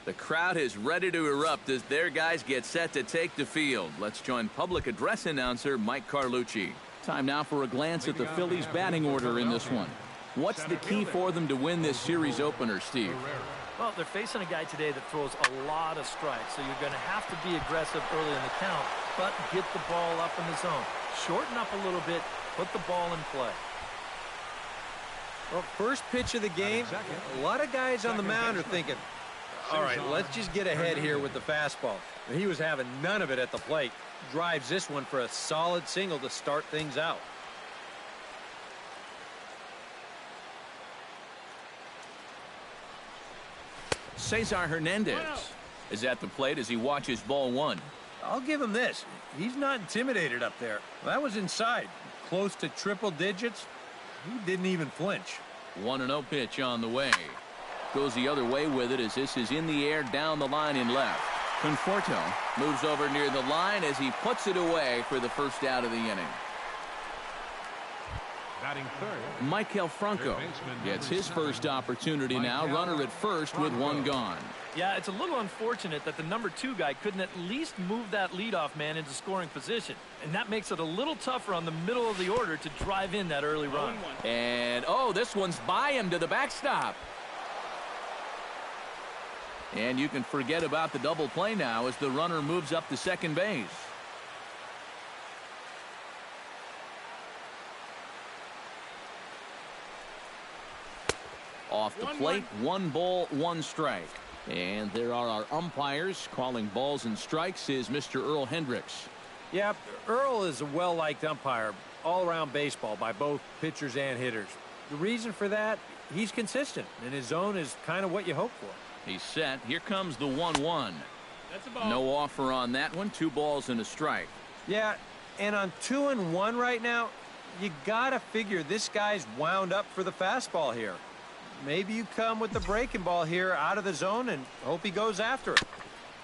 The crowd is ready to erupt as their guys get set to take the field. Let's join public address announcer Mike Carlucci. Time now for a glance at the Phillies batting order in this one. What's the key for them to win this series opener, Steve? Well, they're facing a guy today that throws a lot of strikes, so you're going to have to be aggressive early in the count, but get the ball up in the zone. Shorten up a little bit, put the ball in play. Well, first pitch of the game, a lot of guys on the mound are thinking, all right, let's just get ahead here with the fastball. And he was having none of it at the plate. Drives this one for a solid single to start things out. Cesar Hernandez is at the plate as he watches ball one. I'll give him this. He's not intimidated up there. That was inside. Close to triple digits. He didn't even flinch. 1-0 pitch on the way. Goes the other way with it as this is in the air down the line in left. Conforto moves over near the line as he puts it away for the first out of the inning. Batting third, Maikel Franco gets his first opportunity now. Runner at first with one gone. Yeah, it's a little unfortunate that the number 2 guy couldn't at least move that leadoff man into scoring position. And that makes it a little tougher on the middle of the order to drive in that early run. And, oh, this one's by him to the backstop. And you can forget about the double play now as the runner moves up to second base. Off the plate, 1 ball, 1 strike. And there are our umpires calling balls and strikes is Mr. Earl Hendricks. Yeah, Earl is a well-liked umpire all-around baseball by both pitchers and hitters. The reason for that, he's consistent, and his zone is kind of what you hope for. He's set. Here comes the 1-1. that's a ball. No offer on that one. 2 balls and a strike. Yeah, and on 2-1 right now, you got to figure this guy's wound up for the fastball here. Maybe you come with the breaking ball here out of the zone and hope he goes after it.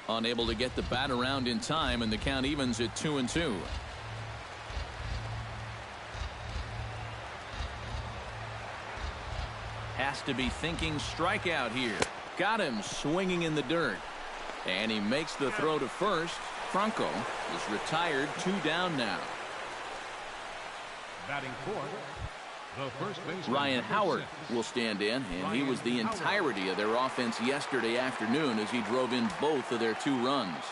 Unable to get the bat around in time, and the count evens at 2-2. Has to be thinking strikeout here. Got him swinging in the dirt. And he makes the throw to first. Franco is retired. 2 down now. Batting fourth, the first baseman, Ryan Howard will stand in, and he was the entirety of their offense yesterday afternoon as he drove in both of their 2 runs.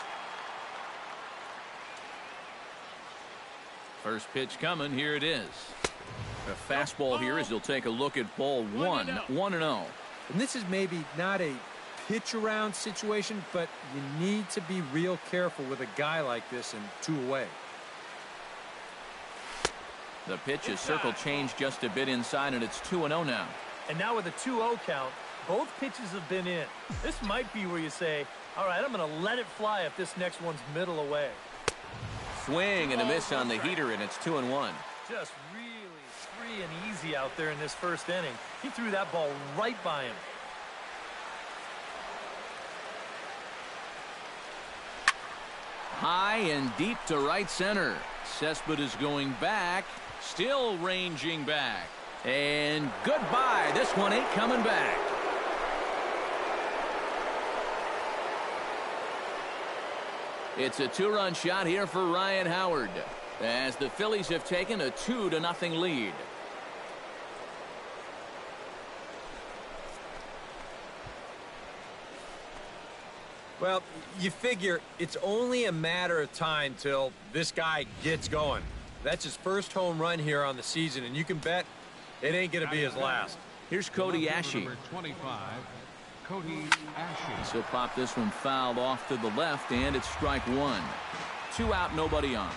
First pitch coming. Here it is. A fastball here as he'll take a look at ball 1. 1-0. And this is maybe not a pitch around situation, but you need to be real careful with a guy like this and 2 away. The pitch is circle changed just a bit inside, and it's 2-0 now. And now with a 2-0 count, both pitches have been in. This might be where you say, all right, I'm going to let it fly if this next one's middle away. Swing and a miss on the heater, and it's 2-1. Just really free and easy out there in this first inning. He threw that ball right by him. High and deep to right center. Cespedes going back, still ranging back. And goodbye. This one ain't coming back. It's a 2-run shot here for Ryan Howard as the Phillies have taken a 2-0 lead. Well, you figure it's only a matter of time till this guy gets going. That's his first home run here on the season, and you can bet it ain't going to be his last. Here's Cody Ashe. Number 25, Cody Ashe. He'll pop this one fouled off to the left, and it's strike 1. 2 out, nobody on.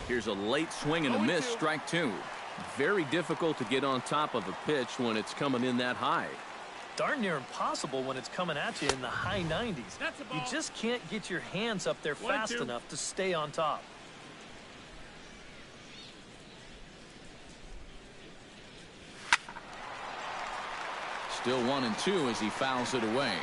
Here's a late swing and a miss, strike 2. Very difficult to get on top of a pitch when it's coming in that high. Darn near impossible when it's coming at you in the high 90s. You just can't get your hands up there fast enough to stay on top. Still 1-2 as he fouls it away.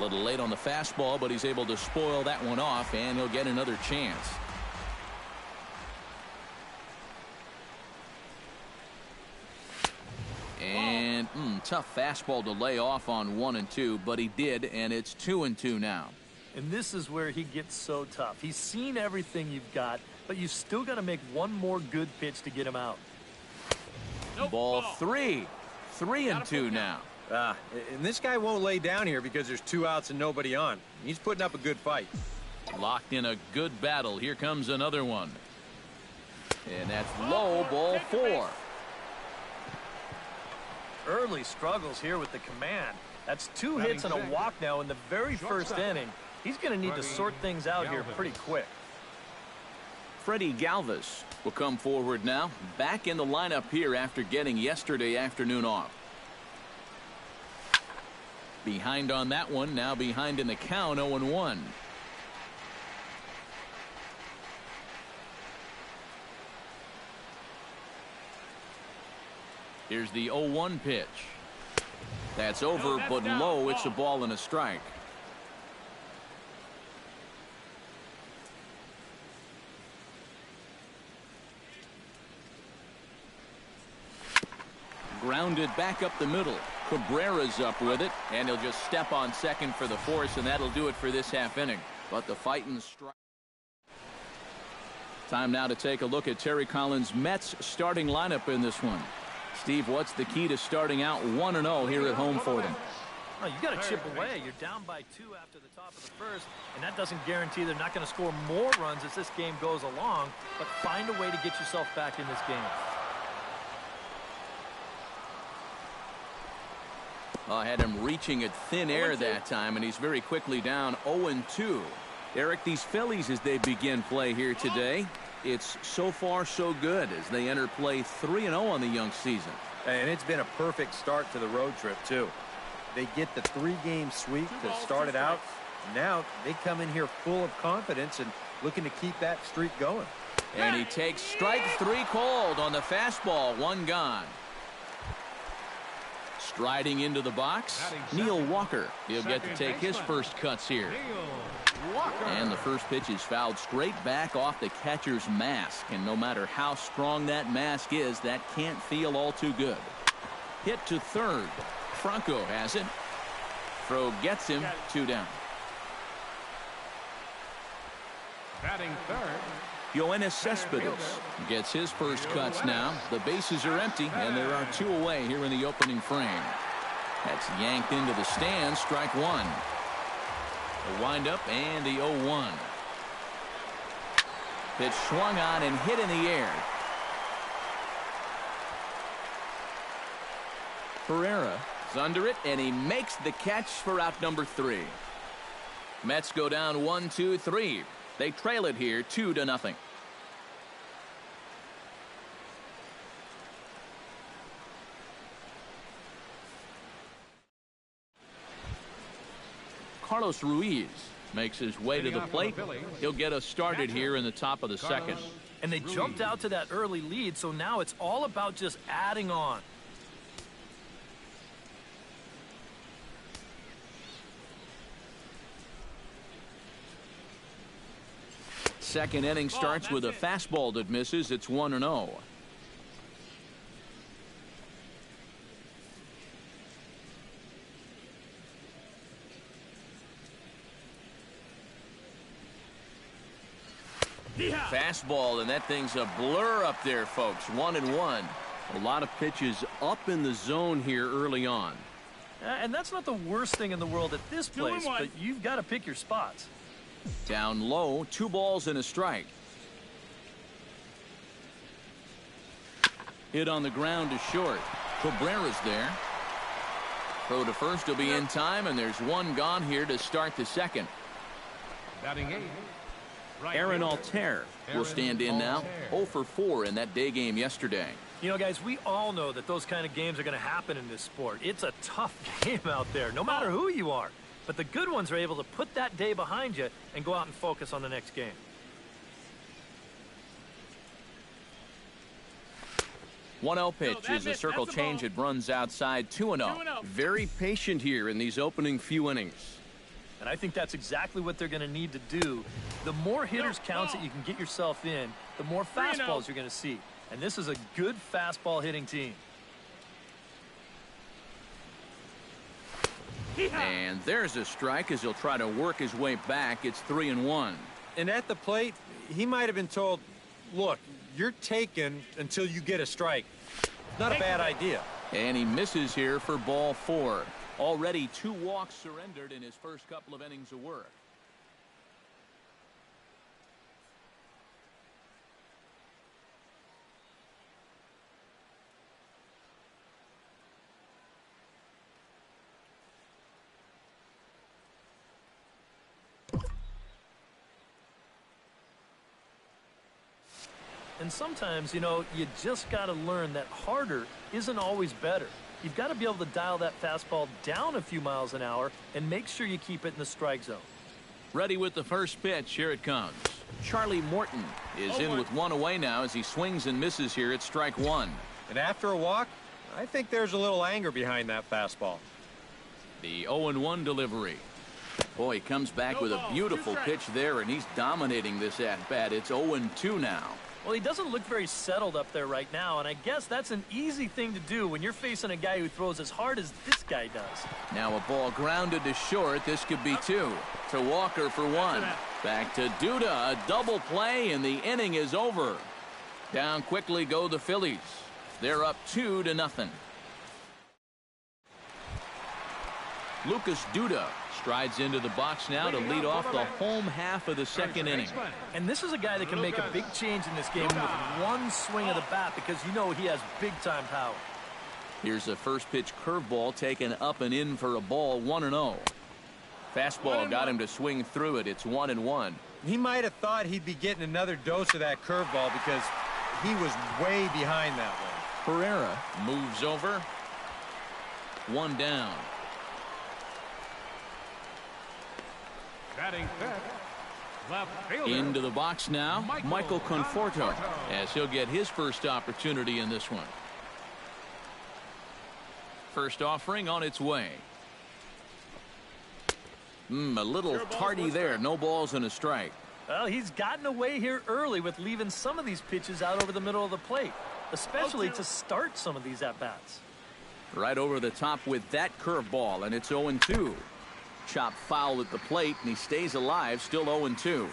A little late on the fastball, but he's able to spoil that one off, and he'll get another chance. And tough fastball to lay off on 1 and 2, but he did, and it's 2 and 2 now. And this is where he gets so tough. He's seen everything you've got, but you've still got to make one more good pitch to get him out. Ball 3. 3 and 2 now. And this guy won't lay down here because there's 2 outs and nobody on. He's putting up a good fight. Locked in a good battle. Here comes another one. And that's low, ball 4. Early struggles here with the command. That's 2 hits and a walk now in the very first inning. He's going to need to sort things out here pretty quick. Freddie Galvis will come forward now. Back in the lineup here after getting yesterday afternoon off. Behind on that one. Now behind in the count, 0-1. Here's the 0-1 pitch. That's over, but low. It's a ball and a strike. Grounded back up the middle. Cabrera's up with it, and he'll just step on second for the force, and that'll do it for this half inning. But the fighting strike. Time now to take a look at Terry Collins' Mets starting lineup in this one. Steve, what's the key to starting out 1-0 here at home for them? Oh, you got to chip away. You're down by 2 after the top of the first, and that doesn't guarantee they're not going to score more runs as this game goes along, but find a way to get yourself back in this game. I had him reaching at thin air that time, and he's very quickly down 0-2. Eric, these Phillies, as they begin play here today, it's so far so good as they enter play 3-0 on the young season. And it's been a perfect start to the road trip, too. They get the 3-game sweep to start it out. Now they come in here full of confidence and looking to keep that streak going. And he takes strike 3 called on the fastball. 1 gone. Striding into the box, Neil Walker. He'll get to take his first cuts here. And the first pitch is fouled straight back off the catcher's mask. And no matter how strong that mask is, that can't feel all too good. Hit to third. Franco has it. Throw gets him. 2 down. Batting third. Yoenis Cespedes gets his first cuts now. The bases are empty, and there are 2 away here in the opening frame. That's yanked into the stands. Strike 1. The windup and the 0-1. Pitch swung on and hit in the air. Pereira is under it, and he makes the catch for out number 3. Mets go down 1-2-3. They trail it here 2-0. Carlos Ruiz makes his way to the plate. He'll get us started here in the top of the second. And they jumped out to that early lead, so now it's all about just adding on. Second inning starts with a fastball that misses. It's 1-0. Fastball, and that thing's a blur up there, folks. 1-1. A lot of pitches up in the zone here early on. And that's not the worst thing in the world at this place, but you've got to pick your spots. Down low, 2 balls and a strike. Hit on the ground to short. Cabrera's there. Throw to first will be in time, and there's 1 gone here to start the second. Batting 8. Aaron Altair will stand in now. 0 for 4 in that day game yesterday. You know, guys, we all know that those kind of games are going to happen in this sport. It's a tough game out there, no matter who you are. But the good ones are able to put that day behind you and go out and focus on the next game. One 0 pitch is a circle change. It runs outside. 2-0. Very patient here in these opening few innings. And I think that's exactly what they're going to need to do. The more hitters counts that you can get yourself in, the more fastballs you're going to see. And this is a good fastball hitting team. And there's a strike as he'll try to work his way back. It's 3-1. And at the plate, he might have been told, look, you're taken until you get a strike. Not a bad idea. And he misses here for ball 4. Already 2 walks surrendered in his first couple of innings of work. And sometimes, you know, you just got to learn that harder isn't always better. You've got to be able to dial that fastball down a few miles an hour and make sure you keep it in the strike zone. Ready with the first pitch. Here it comes. Charlie Morton is in with 1 away now as he swings and misses here at strike 1. And after a walk, I think there's a little anger behind that fastball. The 0-1 delivery. Boy, he comes back with a beautiful pitch there, and he's dominating this at-bat. It's 0-2 now. Well, he doesn't look very settled up there right now, and I guess that's an easy thing to do when you're facing a guy who throws as hard as this guy does. Now a ball grounded to short. This could be 2. To Walker for 1. Back to Duda. A double play, and the inning is over. Down quickly go the Phillies. They're up 2-0. Lucas Duda strides into the box now to lead off the home half of the second inning. And this is a guy that can make a big change in this game with one swing of the bat because you know he has big-time power. Here's a first pitch curveball taken up and in for a ball. 1-0. Fastball got him to swing through it. It's 1-1. He might have thought he'd be getting another dose of that curveball because he was way behind that one. Herrera moves over. 1 down. Batting fifth, left fielder. Into the box now, Michael Conforto, as he'll get his first opportunity in this one. First offering on its way. A little tardy there. No balls and a strike. Well, he's gotten away here early with leaving some of these pitches out over the middle of the plate, especially to start some of these at-bats. Right over the top with that curveball, and it's 0-2. Chop foul at the plate, and he stays alive, still 0-2.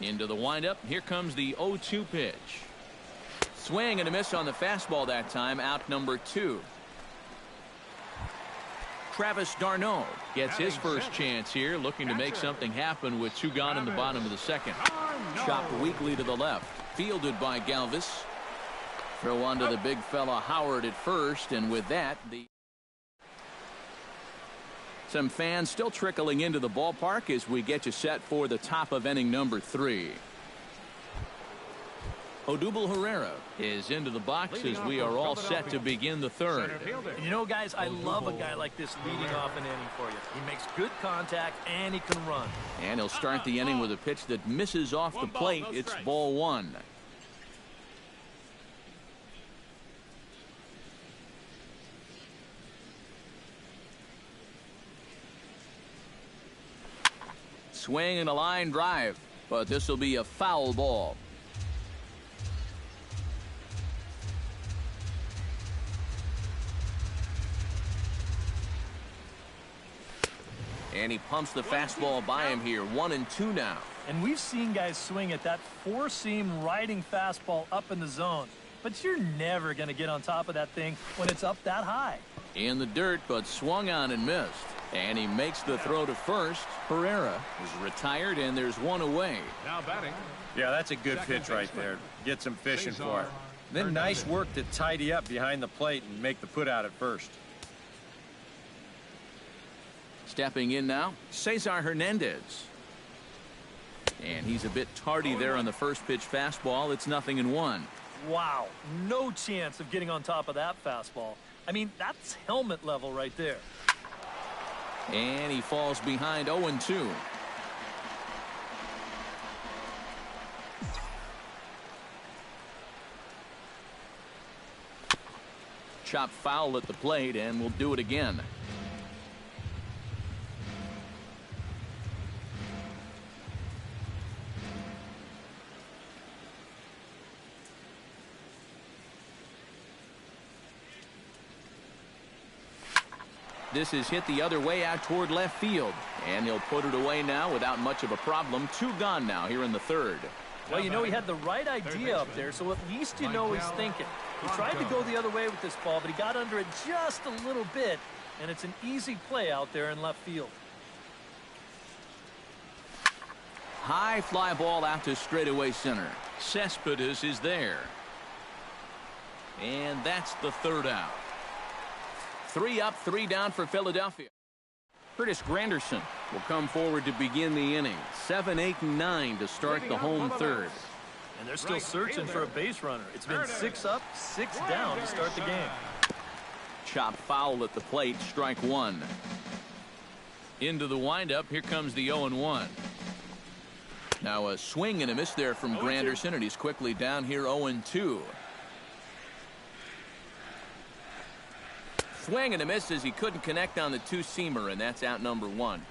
Into the windup. Here comes the 0-2 pitch. Swing and a miss on the fastball that time. Out number 2. Travis d'Arnaud gets his first chance here, looking to make something happen with 2 gone in the bottom of the second. Chopped weakly to the left. Fielded by Galvis. Throw on to the big fella Howard at first, and with that, some fans still trickling into the ballpark as we get you set for the top of inning number 3. Odubel Herrera is into the box as we are all set to begin the third. You know, guys, I love a guy like this leading off an inning for you. He makes good contact, and he can run. And he'll start the inning with a pitch that misses off the plate. It's ball 1. Swing and a line drive, but this will be a foul ball. And he pumps the fastball by him here. 1-2 now. And we've seen guys swing at that 4-seam riding fastball up in the zone. But you're never going to get on top of that thing when it's up that high. In the dirt, but swung on and missed. And he makes the throw to first. Herrera is retired, and there's 1 away. Now batting. Yeah, that's a good pitch right there. Get some fishing for it. Then nice work to tidy up behind the plate and make the put out at first. Stepping in now, Cesar Hernandez. And he's a bit tardy there on the first pitch fastball. It's 0-1. Wow, no chance of getting on top of that fastball. I mean, that's helmet level right there. And he falls behind 0-2. Chop foul at the plate, and we'll do it again. This is hit the other way out toward left field, and he'll put it away now without much of a problem. 2 gone now here in the 3rd. Well, you know, he had the right idea up there, so at least you know he's thinking. He tried to go the other way with this ball, but he got under it just a little bit, and it's an easy play out there in left field. High fly ball out to straightaway center. Cespedes is there. And that's the 3rd out. 3 up, 3 down for Philadelphia. Curtis Granderson will come forward to begin the inning. 7, 8, and 9 to start the home 3rd. And they're still searching for a base runner. It's been 6 up, 6 down to start the game. Chop foul at the plate, strike 1. Into the windup, here comes the 0-1. Now a swing and a miss there from Granderson, and he's quickly down here 0-2. Swing and a miss as he couldn't connect on the 2-seamer, and that's out number 1.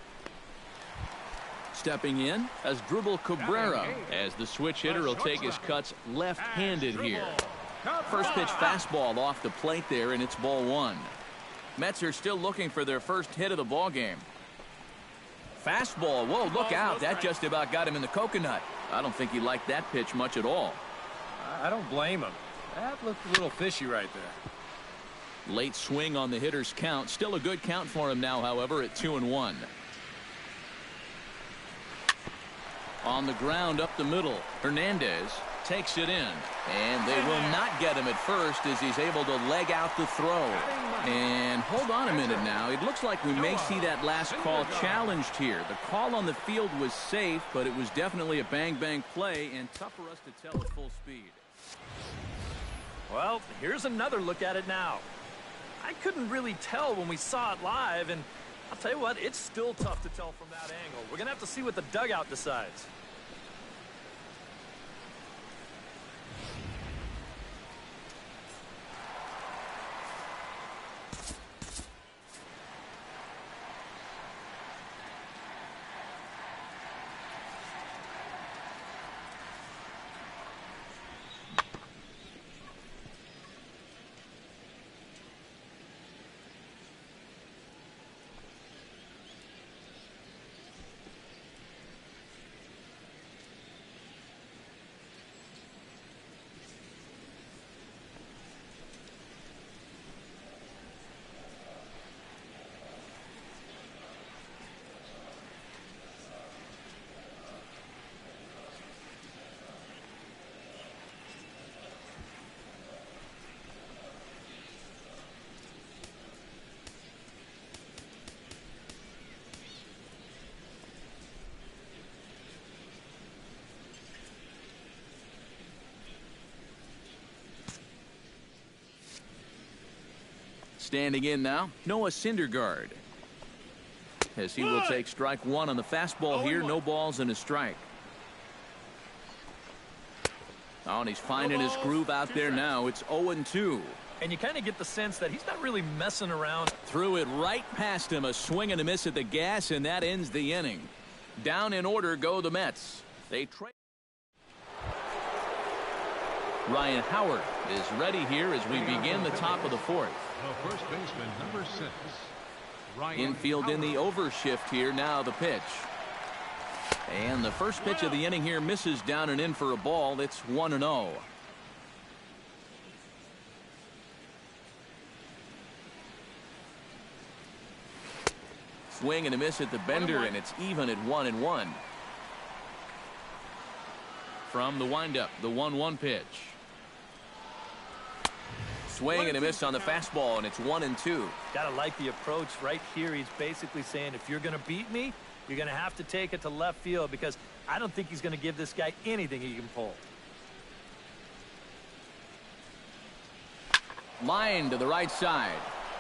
Stepping in as Asdrubal Cabrera, as the switch hitter will take his cuts left-handed here. First pitch fastball off the plate there, and it's ball 1. Mets are still looking for their first hit of the ball game. Fastball, whoa, look out. That just about got him in the coconut. I don't think he liked that pitch much at all. I don't blame him. That looked a little fishy right there. Late swing on the hitter's count. Still a good count for him now, however, at 2-1. On the ground up the middle, Hernandez takes it in, and they will not get him at first as he's able to leg out the throw. And hold on a minute now. It looks like we may see that last call challenged here. The call on the field was safe, but it was definitely a bang-bang play and tough for us to tell at full speed. Well, here's another look at it now. I couldn't really tell when we saw it live, and I'll tell you what, it's still tough to tell from that angle. We're going to have to see what the dugout decides. Standing in now, Noah Syndergaard. As he will take strike 1 on the fastball here. No balls and a strike. Oh, and he's finding his groove out there now. It's 0-2. And you kind of get the sense that he's not really messing around. Threw it right past him. A swing and a miss at the gas, and that ends the inning. Down in order go the Mets. They trade. Ryan Howard is ready here as we begin the top of the 4th. The first baseman, number 6. Ryan Infield Howard. in the overshift here. Now the pitch. And the first pitch of the inning here misses down and in for a ball. It's 1-0. Swing and a miss at the bender, and it's even at 1-1. From the windup, the 1-1 pitch. Swing and a miss on the fastball, and it's 1-2. Gotta like the approach right here. He's basically saying, if you're going to beat me, you're going to have to take it to left field, because I don't think he's going to give this guy anything he can pull. Line to the right side.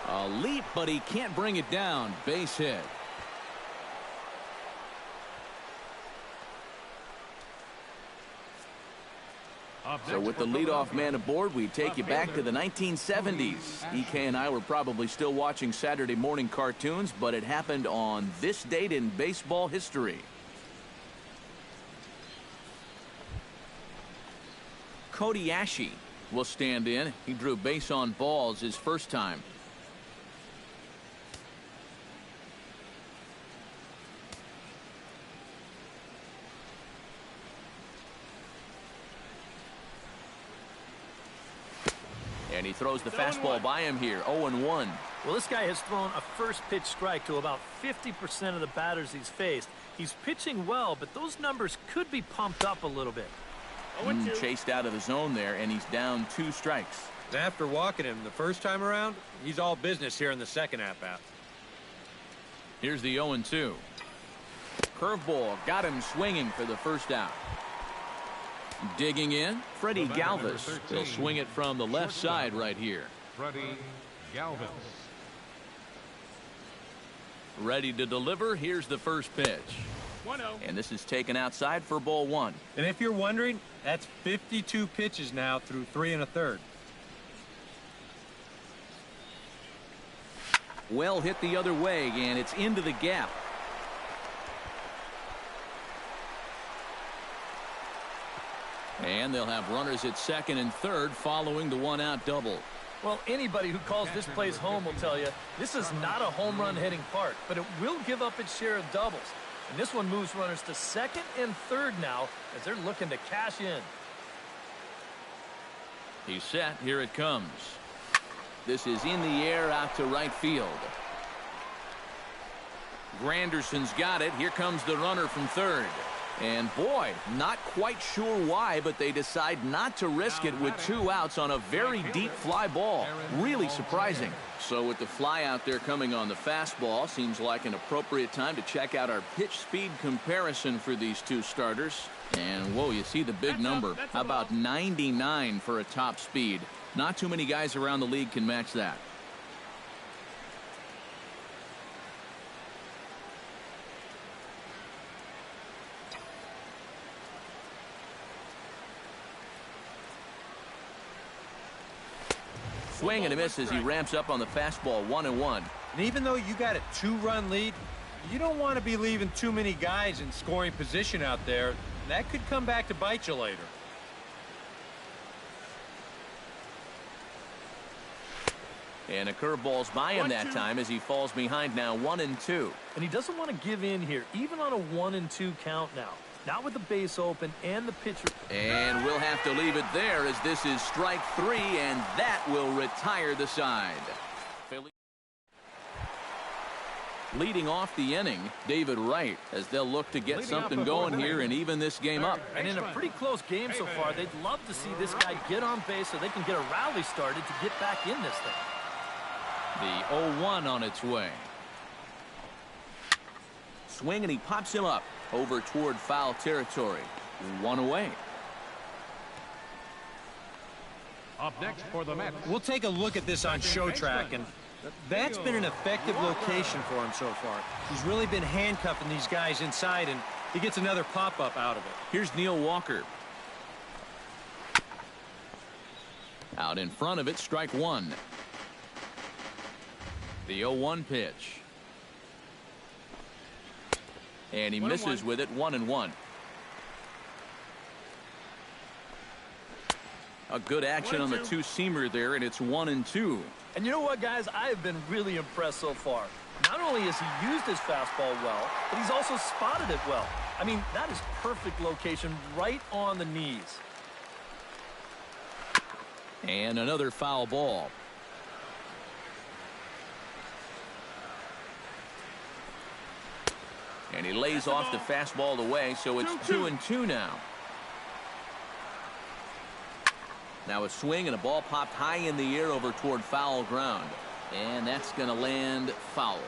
A leap, but he can't bring it down. Base hit. So with the leadoff man aboard, we take you back to the 1970s. EK and I were probably still watching Saturday morning cartoons, but it happened on this date in baseball history. Cody Ashe will stand in. He drew base on balls his first time. And he throws the fastball by him here, 0-1. Well, this guy has thrown a first pitch strike to about 50% of the batters he's faced. He's pitching well, but those numbers could be pumped up a little bit. Chased out of the zone there, and he's down 2 strikes. After walking him the first time around, he's all business here in the second at-bat. Here's the 0-2. Curveball got him swinging for the first out. Digging in, Freddie Galvis. He'll swing it from the left side right here. Freddie Galvis. Ready to deliver. Here's the first pitch. 1-0. And this is taken outside for ball 1. And if you're wondering, that's 52 pitches now through 3 1/3. Well hit the other way, and it's into the gap. And they'll have runners at second and third following the 1-out double. Well, anybody who calls this place home will tell you this is not a home run hitting park, but it will give up its share of doubles. And this one moves runners to second and third now as they're looking to cash in. He's set. Here it comes. This is in the air out to right field. Granderson's got it. Here comes the runner from third. And boy, not quite sure why, but they decide not to risk it with 2 outs on a very deep fly ball. Really surprising. So with the fly out there coming on the fastball, seems like an appropriate time to check out our pitch speed comparison for these 2 starters. And whoa, you see the big number. How about 99 for a top speed? Not too many guys around the league can match that. Swing and a miss as he ramps up on the fastball, 1-1. And even though you got a 2-run lead, you don't want to be leaving too many guys in scoring position out there. That could come back to bite you later. And a curveball's by him that time as he falls behind now, 1-2. And he doesn't want to give in here, even on a 1-2 count now. Not with the base open and the pitcher. And we'll have to leave it there as this is strike 3, and that will retire the side. Leading off the inning, David Wright, as they'll look to get something going here and even this game up. And in a pretty close game so far, they'd love to see this guy get on base so they can get a rally started to get back in this thing. The 0-1 on its way. Swing, and he pops him up over toward foul territory. 1 away. Up next for the Mets. We'll take a look at this on Show Track, and that's been an effective location for him so far. He's really been handcuffing these guys inside, and he gets another pop-up out of it. Here's Neil Walker. Out in front of it, strike 1. The 0-1 pitch. And he misses with it, 1-1. A good action on the 2-seamer there, and it's 1-2. And you know what, guys? I have been really impressed so far. Not only has he used his fastball well, but he's also spotted it well. I mean, that is perfect location right on the knees. And another foul ball. And he lays off the fastball away, so it's 2-2 now. Now a swing and a ball popped high in the air over toward foul ground. And that's going to land foul.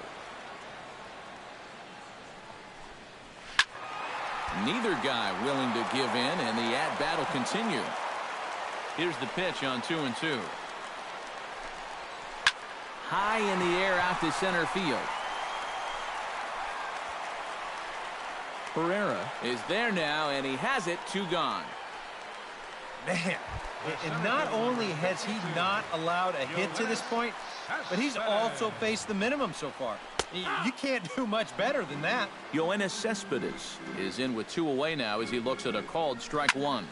Neither guy willing to give in, and the at-bat will continue. Here's the pitch on 2-2. High in the air out to center field. Pereira is there now, and he has it, 2 gone. Man, and not only has he not allowed a hit to this point, but he's also faced the minimum so far. You can't do much better than that. Yoenis Cespedes is in with 2 away now as he looks at a called strike 1.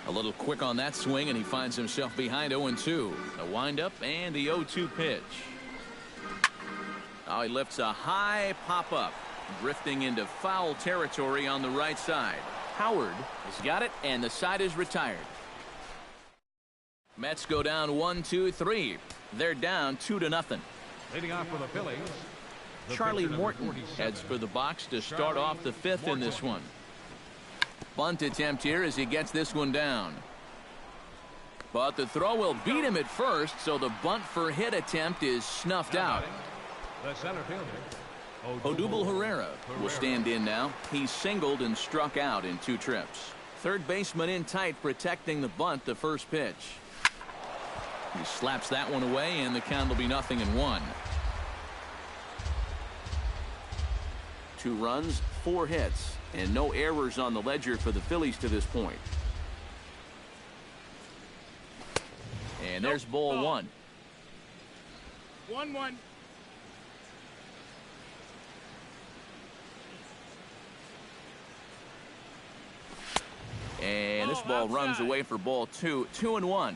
A little quick on that swing, and he finds himself behind 0-2. A windup and the 0-2 pitch. Now he lifts a high pop-up, drifting into foul territory on the right side. Howard has got it, and the side is retired. Mets go down 1-2-3. They're down 2-0. Leading off for the Phillies, Charlie Morton heads for the box to start off the 5th in this one. Bunt attempt here as he gets this one down. But the throw will beat him at first, so the bunt for hit attempt is snuffed out. the center fielder, Odubel Herrera will stand in now. He's singled and struck out in 2 trips. Third baseman in tight, protecting the bunt the first pitch. He slaps that one away, and the count will be 0-1. 2 runs, 4 hits, and no errors on the ledger for the Phillies to this point. And there's ball 1. 1-1. And this ball runs away for ball 2. 2-1.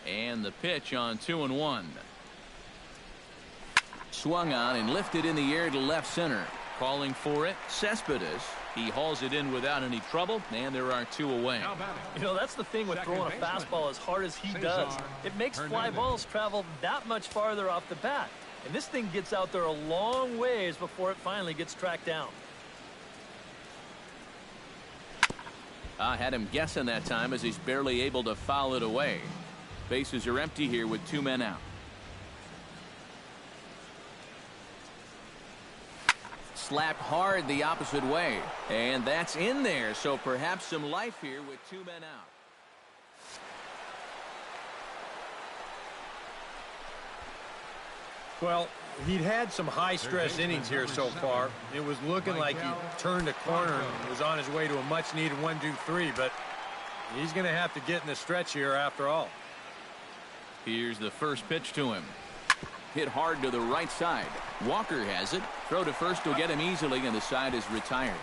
And the pitch on 2-1. Swung on and lifted in the air to left center. Calling for it, Cespedes. He hauls it in without any trouble, and there are 2 away. You know, that's the thing with throwing a fastball as hard as he does. It makes fly balls travel that much farther off the bat. And this thing gets out there a long ways before it finally gets tracked down. I had him guessing that time as he's barely able to foul it away. Bases are empty here with 2 men out. Slapped hard the opposite way, and that's in there, so perhaps some life here with 2 men out. Well, he'd had some high-stress innings here so far. It was looking like he turned a corner and was on his way to a much-needed 1-2-3, but he's going to have to get in the stretch here after all. Here's the first pitch to him. Hit hard to the right side. Walker has it. Throw to first will get him easily, and the side is retired.